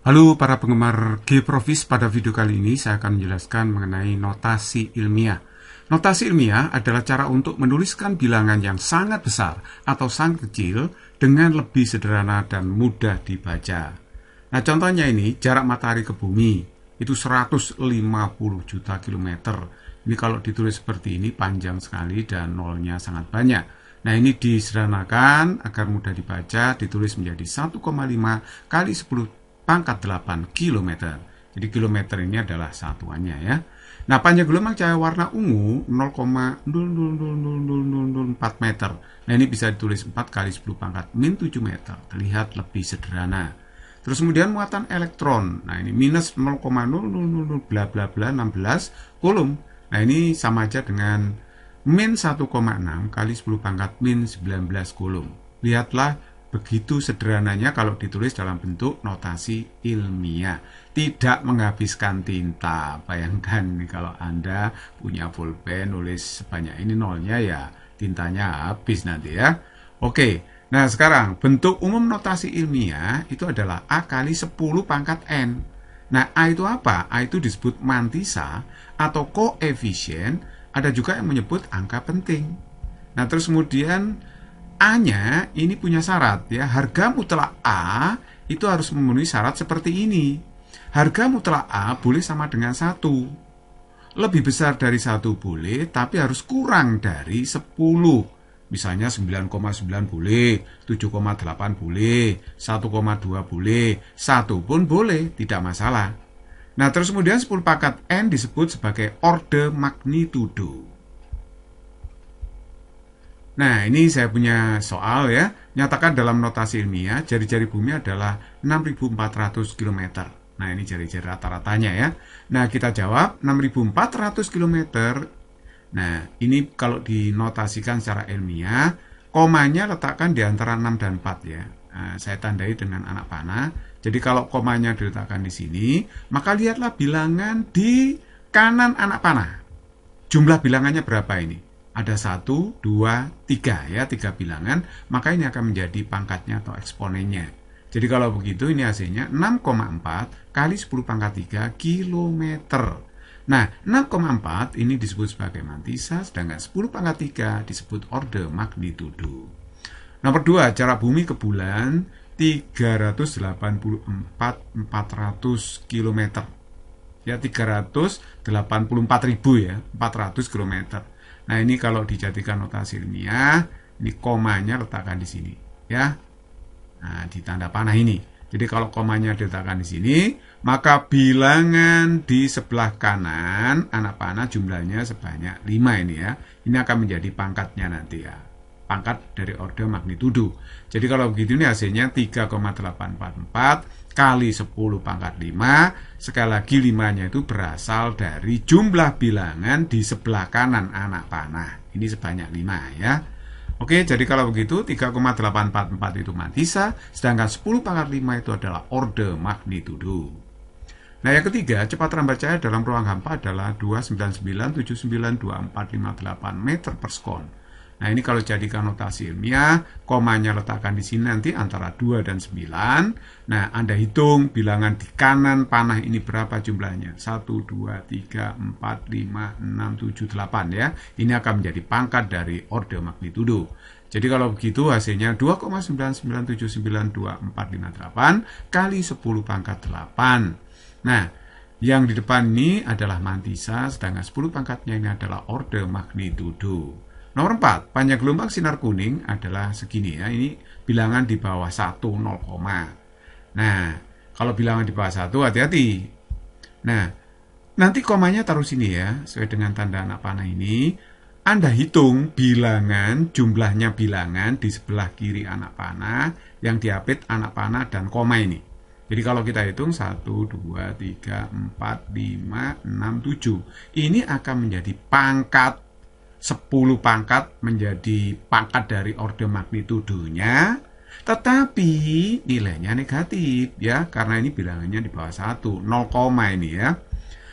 Halo para penggemar G-Profis, pada video kali ini saya akan menjelaskan mengenai notasi ilmiah. Notasi ilmiah adalah cara untuk menuliskan bilangan yang sangat besar atau sangat kecil dengan lebih sederhana dan mudah dibaca. Nah, contohnya ini jarak matahari ke bumi itu 150 juta kilometer. Ini kalau ditulis seperti ini panjang sekali dan nolnya sangat banyak. Nah, ini disederhanakan agar mudah dibaca, ditulis menjadi 1,5 kali 10 pangkat 8 kilometer. Jadi kilometer ini adalah satuannya ya. Nah, panjang gelombang cahaya warna ungu 0,0000004 meter. Nah, ini bisa ditulis 4 kali 10 pangkat min 7 meter. Terlihat lebih sederhana. Terus kemudian muatan elektron. Nah, ini minus 0,000 bla bla bla 16 kulum. Nah, ini sama aja dengan min 1,6 kali 10 pangkat min 19 kulum. Lihatlah begitu sederhananya kalau ditulis dalam bentuk notasi ilmiah. Tidak menghabiskan tinta. Bayangkan nih, kalau Anda punya pulpen nulis sebanyak ini nolnya, ya tintanya habis nanti ya. Oke, nah sekarang bentuk umum notasi ilmiah itu adalah A kali 10 pangkat N. Nah, A itu apa? A itu disebut mantisa atau koefisien. Ada juga yang menyebut angka penting. Nah, terus kemudian A-nya ini punya syarat ya. Harga mutlak A itu harus memenuhi syarat seperti ini. Harga mutlak A boleh sama dengan 1. Lebih besar dari 1 boleh, tapi harus kurang dari 10. Misalnya 9,9 boleh, 7,8 boleh, 1,2 boleh, 1 pun boleh, tidak masalah. Nah, terus kemudian 10 pangkat N disebut sebagai orde magnitudo. Nah, ini saya punya soal ya. Nyatakan dalam notasi ilmiah, jari-jari bumi adalah 6.400 km. Nah, ini jari-jari rata-ratanya ya. Nah, kita jawab 6.400 km. Nah, ini kalau dinotasikan secara ilmiah, komanya letakkan di antara 6 dan 4 ya. Nah, saya tandai dengan anak panah. Jadi kalau komanya diletakkan di sini, maka lihatlah bilangan di kanan anak panah. Jumlah bilangannya berapa ini? Ada 1, 2, 3 ya, 3 bilangan, maka ini akan menjadi pangkatnya atau eksponennya. Jadi kalau begitu ini hasilnya 6,4 kali 10 pangkat 3 kilometer. Nah, 6,4 ini disebut sebagai mantisa, sedangkan 10 pangkat 3 disebut orde magnitudo. Nomor 2, jarak bumi ke bulan 384.400 km. Ya, 384.000 ya, 400 km. Nah, ini kalau dijadikan notasi ilmiah, ini komanya letakkan di sini, ya. Nah, di tanda panah ini. Jadi kalau komanya diletakkan di sini, maka bilangan di sebelah kanan anak panah jumlahnya sebanyak 5 ini ya. Ini akan menjadi pangkatnya nanti ya. Pangkat dari orde magnitudo. Jadi kalau begitu ini hasilnya 3,844 kali 10 pangkat 5. Sekali lagi 5-nya itu berasal dari jumlah bilangan di sebelah kanan anak panah. Ini sebanyak 5 ya. Oke, jadi kalau begitu 3,844 itu mantisa, sedangkan 10 pangkat 5 itu adalah orde magnitudo. Nah, yang ketiga, cepat rambat cahaya dalam ruang hampa adalah 299,792458 meter per sekon. Nah, ini kalau jadikan notasi ilmiah, komanya letakkan di sini nanti antara 2 dan 9. Nah, Anda hitung bilangan di kanan panah ini berapa jumlahnya. 1, 2, 3, 4, 5, 6, 7, 8 ya. Ini akan menjadi pangkat dari orde magnitudo. Jadi kalau begitu hasilnya 2,9979248 kali 10 pangkat 8. Nah, yang di depan ini adalah mantisa, sedangkan 10 pangkatnya ini adalah orde magnitudo. Nomor 4, panjang gelombang sinar kuning adalah segini ya. Ini bilangan di bawah 1, 0, nah, kalau bilangan di bawah 1 hati-hati. Nah, nanti komanya taruh sini ya, sesuai dengan tanda anak panah ini. Anda hitung bilangan, jumlahnya bilangan di sebelah kiri anak panah, yang diapit anak panah dan koma ini. Jadi kalau kita hitung 1, 2, 3, 4, 5, 6, 7. Ini akan menjadi pangkat 10 pangkat menjadi pangkat dari orde magnitudonya, tetapi nilainya negatif ya, karena ini bilangannya di bawah 1, 0, ini ya.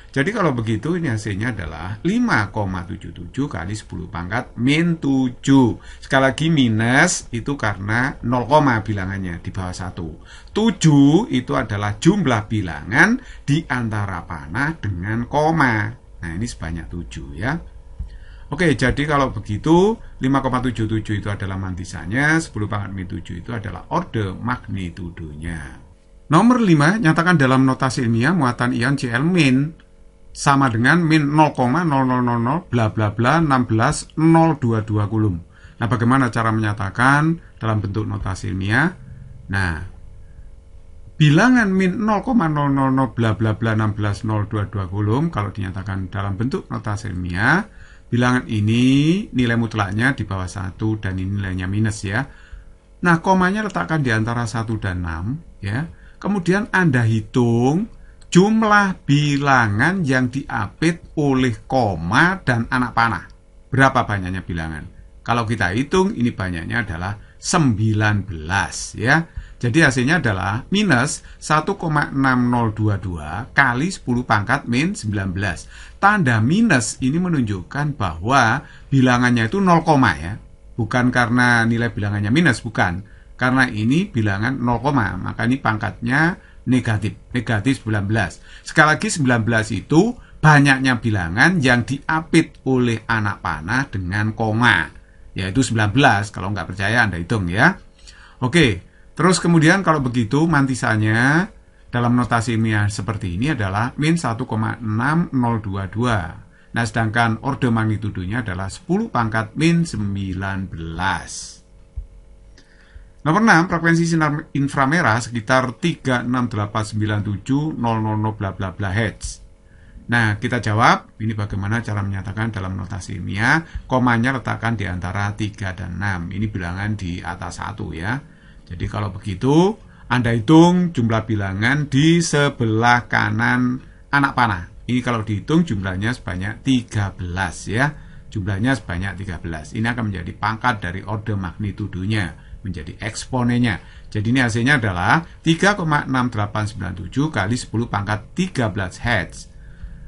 Jadi kalau begitu ini hasilnya adalah 5,77 kali 10 pangkat min 7. Sekali lagi minus itu karena 0, bilangannya di bawah 1. 7 itu adalah jumlah bilangan di antara panah dengan koma. Nah ini sebanyak 7 ya. Oke, jadi kalau begitu 5,77 itu adalah mantisannya, 10 pangkat min 7 itu adalah orde magnitudonya. Nomor 5, nyatakan dalam notasi ilmiah muatan ion Cl min sama dengan min 0,0000 bla bla bla 16,022 kulum. Nah, bagaimana cara menyatakan dalam bentuk notasi ilmiah? Nah, bilangan min 0,000 bla bla bla 16,022 kulum kalau dinyatakan dalam bentuk notasi ilmiah, bilangan ini nilai mutlaknya di bawah 1 dan ini nilainya minus ya. Nah, komanya letakkan di antara 1 dan 6 ya. Kemudian Anda hitung jumlah bilangan yang diapit oleh koma dan anak panah. Berapa banyaknya bilangan? Kalau kita hitung, ini banyaknya adalah 19 ya. Jadi hasilnya adalah minus 1,6022 kali 10 pangkat min 19. Tanda minus ini menunjukkan bahwa bilangannya itu 0, ya. Bukan karena nilai bilangannya minus, bukan. Karena ini bilangan 0, maka ini pangkatnya negatif 19. Sekali lagi 19 itu banyaknya bilangan yang diapit oleh anak panah dengan koma, yaitu 19. Kalau nggak percaya Anda hitung ya. Oke, terus kemudian kalau begitu mantisannya dalam notasi ilmiah seperti ini adalah min 1,6022. Nah, sedangkan orde magnitudonya adalah 10 pangkat min 19. Nomor 6, frekuensi sinar inframerah sekitar 36897.000 bla bla bla Hz. Nah, kita jawab, ini bagaimana cara menyatakan dalam notasi ilmiah, komanya letakkan di antara 3 dan 6. Ini bilangan di atas 1 ya. Jadi kalau begitu, Anda hitung jumlah bilangan di sebelah kanan anak panah. Ini kalau dihitung jumlahnya sebanyak 13 ya. Jumlahnya sebanyak 13. Ini akan menjadi pangkat dari orde magnitudonya, menjadi eksponennya. Jadi ini hasilnya adalah 3,6897 kali 10 pangkat 13 Hz.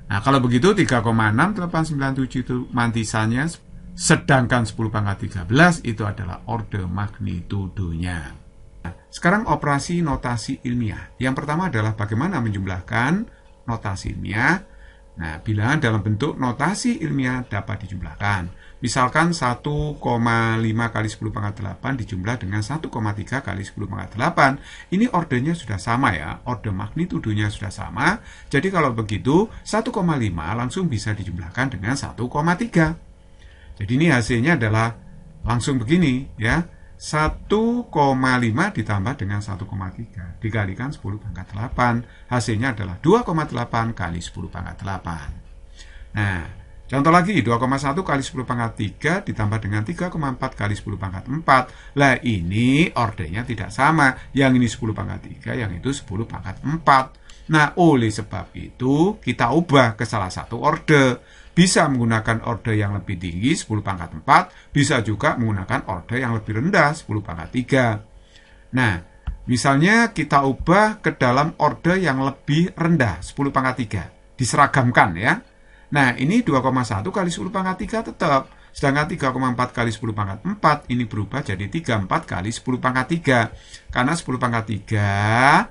Nah, kalau begitu 3,6897 itu mantisannya, sedangkan 10 pangkat 13 itu adalah orde magnitudonya. Nah, sekarang operasi notasi ilmiah. Yang pertama adalah bagaimana menjumlahkan notasi ilmiah. Nah, bilangan dalam bentuk notasi ilmiah dapat dijumlahkan. Misalkan 1,5 kali 10 pangkat 8 dijumlah dengan 1,3 kali 10 pangkat 8. Ini ordenya sudah sama ya, orde magnitudonya sudah sama. Jadi kalau begitu 1,5 langsung bisa dijumlahkan dengan 1,3. Jadi ini hasilnya adalah langsung begini ya. 1,5 ditambah dengan 1,3 dikalikan 10 pangkat 8. Hasilnya adalah 2,8 kali 10 pangkat 8. Nah, contoh lagi, 2,1 kali 10 pangkat 3 ditambah dengan 3,4 kali 10 pangkat 4. Lah ini ordenya tidak sama. Yang ini 10 pangkat 3, yang itu 10 pangkat 4. Nah, oleh sebab itu kita ubah ke salah satu orde. Bisa menggunakan orde yang lebih tinggi 10 pangkat 4, bisa juga menggunakan orde yang lebih rendah 10 pangkat 3. Nah, misalnya kita ubah ke dalam orde yang lebih rendah 10 pangkat 3. Diseragamkan ya. Nah, ini 2,1 kali 10 pangkat 3 tetap. Sedangkan 3,4 kali 10 pangkat 4 ini berubah jadi 34 kali 10 pangkat 3. Karena 10 pangkat 3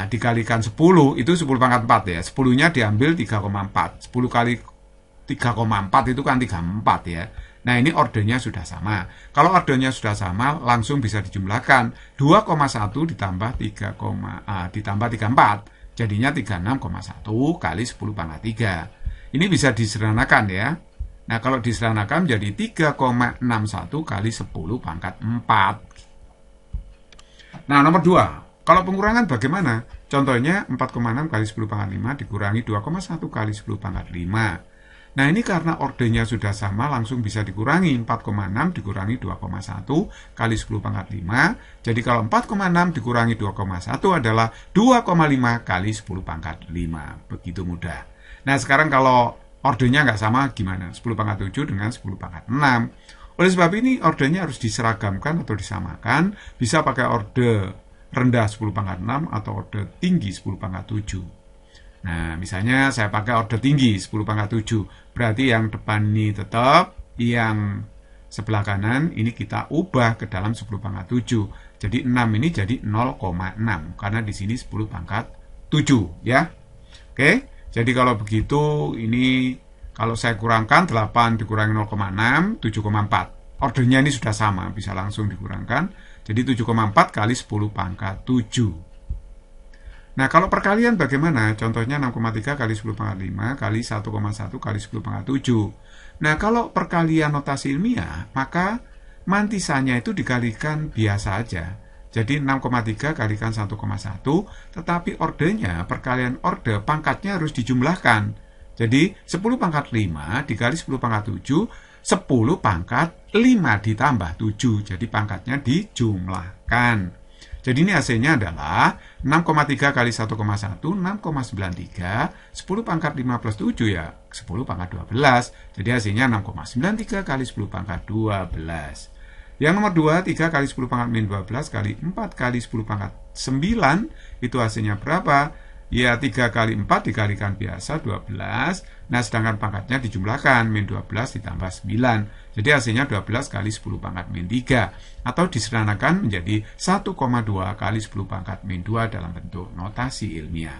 dikalikan 10 itu 10 pangkat 4 ya. 10-nya diambil 3,4. 10 kali 3,4 itu kan 34 ya. Nah, ini ordenya sudah sama. Kalau ordenya sudah sama, langsung bisa dijumlahkan. 2,1 ditambah 34. Jadinya 36,1 kali 10 pangkat 3. Ini bisa disederhanakan ya. Nah, kalau disederhanakan menjadi 3,61 kali 10 pangkat 4. Nah, nomor 2. Kalau pengurangan bagaimana? Contohnya 4,6 kali 10 pangkat 5 dikurangi 2,1 kali 10 pangkat 5. Nah, ini karena ordenya sudah sama, langsung bisa dikurangi. 4,6 dikurangi 2,1 kali 10 pangkat 5. Jadi kalau 4,6 dikurangi 2,1 adalah 2,5 kali 10 pangkat 5. Begitu mudah. Nah, sekarang kalau ordenya nggak sama gimana? 10 pangkat 7 dengan 10 pangkat 6. Oleh sebab ini ordenya harus diseragamkan atau disamakan. Bisa pakai orde rendah 10 pangkat 6 atau orde tinggi 10 pangkat 7. Nah, misalnya saya pakai order tinggi 10 pangkat 7. Berarti yang depan ini tetap, yang sebelah kanan ini kita ubah ke dalam 10 pangkat 7. Jadi 6 ini jadi 0,6 karena di sini 10 pangkat 7 ya. Oke. Jadi kalau begitu ini kalau saya kurangkan 8 dikurangi 0,6 7,4. Ordernya ini sudah sama, bisa langsung dikurangkan. Jadi 7,4 kali 10 pangkat 7. Nah, kalau perkalian bagaimana? Contohnya 6,3 kali 10 pangkat 5 kali 1,1 kali 10 pangkat 7. Nah, kalau perkalian notasi ilmiah, maka mantisanya itu dikalikan biasa aja. Jadi 6,3 kalikan 1,1, tetapi ordernya, perkalian order, pangkatnya harus dijumlahkan. Jadi 10 pangkat 5 dikali 10 pangkat 7, 10 pangkat 5 ditambah 7. Jadi pangkatnya dijumlahkan. Jadi ini hasilnya adalah 6,3 kali 1,1, 6,93, 10 pangkat 5 plus 7 ya, 10 pangkat 12. Jadi hasilnya 6,93 kali 10 pangkat 12. Yang nomor 2, 3 kali 10 pangkat min 12 kali 4 kali 10 pangkat 9, itu hasilnya berapa? Ya 3 kali 4 dikalikan biasa 12. Nah sedangkan pangkatnya dijumlahkan min 12 ditambah 9. Jadi hasilnya 12 kali 10 pangkat min 3. Atau disederhanakan menjadi 1,2 kali 10 pangkat min 2 dalam bentuk notasi ilmiah.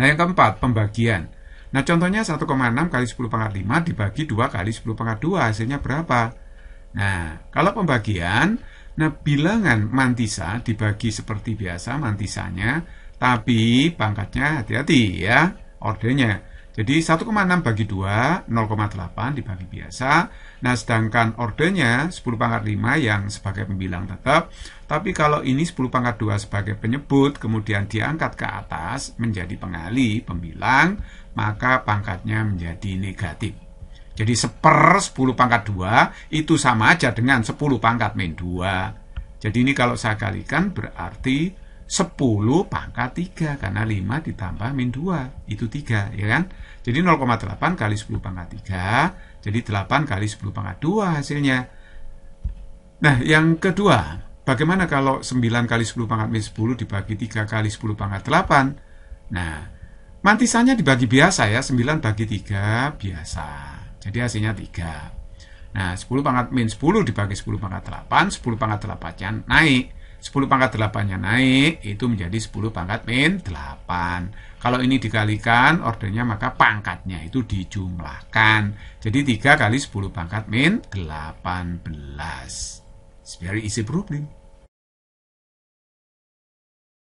Nah yang keempat, pembagian. Nah contohnya 1,6 kali 10 pangkat 5 dibagi 2 kali 10 pangkat 2. Hasilnya berapa? Nah kalau pembagian, nah bilangan mantisa dibagi seperti biasa mantisanya, tapi pangkatnya hati-hati ya, ordernya. Jadi 1,6 bagi 2, 0,8 dibagi biasa. Nah, sedangkan ordernya 10 pangkat 5 yang sebagai pembilang tetap. Tapi kalau ini 10 pangkat 2 sebagai penyebut, kemudian diangkat ke atas menjadi pengali, pembilang, maka pangkatnya menjadi negatif. Jadi 1/10 pangkat 2 itu sama aja dengan 10 pangkat min 2. Jadi ini kalau saya kalikan berarti 10 pangkat 3 karena 5 ditambah min 2 itu 3 ya kan. Jadi 0,8 kali 10 pangkat 3 jadi 8 kali 10 pangkat 2 hasilnya. Nah yang kedua, bagaimana kalau 9 kali 10 pangkat min 10 dibagi 3 kali 10 pangkat 8? Nah mantisannya dibagi biasa ya, 9 bagi 3 biasa, jadi hasilnya 3. Nah 10 pangkat min 10 dibagi 10 pangkat 8, 10 pangkat 8-nya naik, 10 pangkat 8-nya naik, itu menjadi 10 pangkat min 8. Kalau ini dikalikan ordernya, maka pangkatnya itu dijumlahkan. Jadi 3 kali 10 pangkat min 18. It's very easy problem.